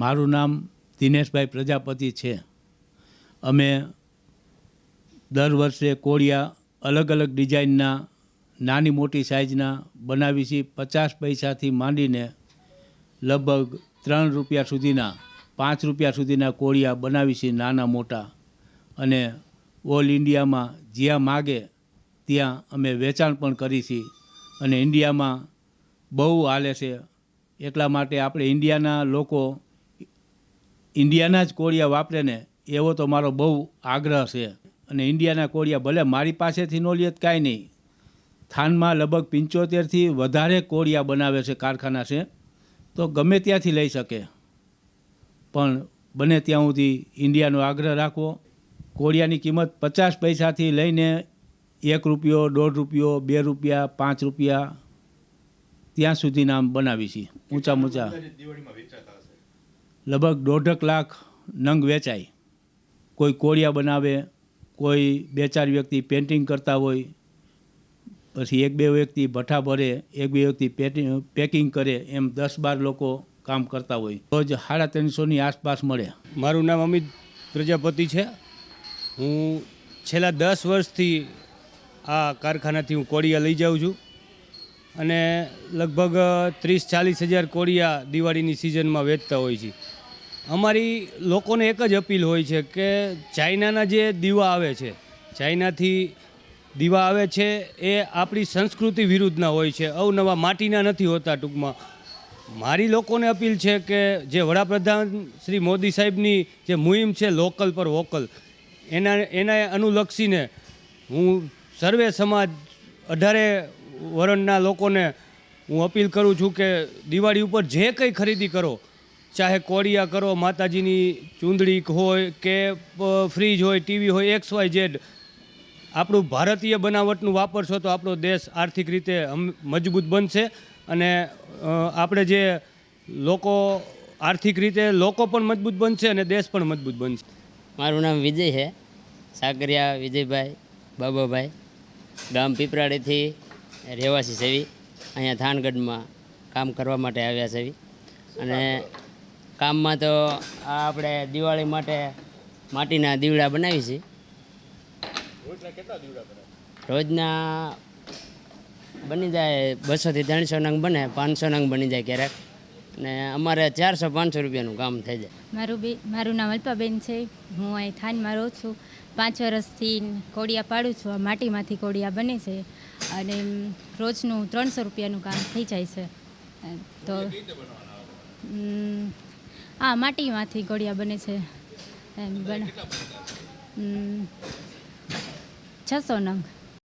મારું નામ દિનેશભાઈ પ્રજાપતિ છે. અમે દર વર્ષે કોળિયા અલગ અલગ ડિઝાઇનના નાની મોટી સાઇઝના બનાવી છીએ. 50 પૈસાથી માંડીને લગભગ 3 રૂપિયા સુધીના 5 રૂપિયા સુધીના કોળિયા બનાવી છીએ, નાના મોટા. અને ઓલ ઇન્ડિયામાં જ્યાં માગે ત્યાં અમે વેચાણ પણ કરી છીએ. અને ઇન્ડિયામાં બહુ હાલે છે. એટલા માટે આપણે ઇન્ડિયાના લોકો ઇન્ડિયાના જ કોળિયા વાપરે ને એવો તો મારો બહુ આગ્રહ છે. અને ઇન્ડિયાના કોળિયા ભલે મારી પાસેથી ન લે કાંઈ નહીં, થાનમાં લગભગ 75થી વધારે કોળિયા બનાવે છે, કારખાના છે, તો ગમે ત્યાંથી લઈ શકે. પણ બને ત્યાં સુધી ઇન્ડિયાનો આગ્રહ રાખવો. કોળિયાની કિંમત 50 પૈસાથી લઈને 1 રૂપિયો, 1.5 રૂપિયો, 2 રૂપિયા, 5 રૂપિયા ત્યાં સુધીના આમ બનાવી છીએ. ઊંચા લગભગ 1.5 લાખ નંગ વેચાય. કોઈ કોળિયા બનાવે, કોઈ 2-4 વ્યક્તિ પેઇન્ટિંગ કરતા હોય, પછી 1-2 વ્યક્તિ ભઠ્ઠા ભરે, 1-2 વ્યક્તિ પેકિંગ કરે, એમ 10-12 લોકો કામ કરતા હોય. રોજ 350ની આસપાસ મળે. મારું નામ અમિત પ્રજાપતિ છે. હું છેલ્લા 10 વર્ષથી આ કારખાનાથી હું કોળિયા લઈ જાઉં છું અને લગભગ 30-40 હજાર કોળિયા દિવાળીની સિઝનમાં વેચતા હોય છે. અમારી લોકોને એક જ અપીલ હોય છે કે ચાઇનાના જે દીવા આવે છે, ચાઇનાથી દીવા આવે છે એ આપણી સંસ્કૃતિ વિરુદ્ધના હોય છે, અવનવા માટીના નથી હોતા. ટૂંકમાં મારી લોકોને અપીલ છે કે જે વડાપ્રધાન શ્રી મોદી સાહેબની જે મુહિમ છે લોકલ પર વોકલ, એના અનુલક્ષીને હું સર્વે સમાજ 18 વર્ણના લોકોને હું અપીલ કરું છું કે દિવાળી ઉપર જે કંઈ ખરીદી કરો, ચાહે કોળિયા કરો, માતાજીની ચૂંદડી હોય કે ફ્રીજ હોય, ટીવી હોય, XYZ, આપણું ભારતીય બનાવટનું વાપરશો તો આપણો દેશ આર્થિક રીતે મજબૂત બનશે. અને આપણે જે લોકો આર્થિક રીતે લોકો પણ મજબૂત બનશે અને દેશ પણ મજબૂત બનશે. મારું નામ વિજય છે, સાગરિયા વિજયભાઈ બાબાભાઈ, ગામ પીપરાળીથી રહેવાસી સેવી. અહીંયા થાનગઢમાં કામ કરવા માટે આવ્યા છે. અને કામમાં તો આ આપણે દિવાળી માટે માટીના દીવડા બનાવી છીએ. રોજના બની જાય 200-300 નંગ બને, 500 નંગ બની જાય ક્યારેક. અને અમારે 400-500 રૂપિયાનું કામ થઈ જાય. મારું નામ અલ્પાબેન છે. હું અહીં થાનમાં રહું છું. 5 વર્ષથી કોળિયા પાડું છું. આ માટીમાંથી કોળિયા બને છે અને રોજનું 300 રૂપિયાનું કામ થઈ જાય છે. તો હા, માટીમાંથી કોળિયા બને છે. 600 નંગ.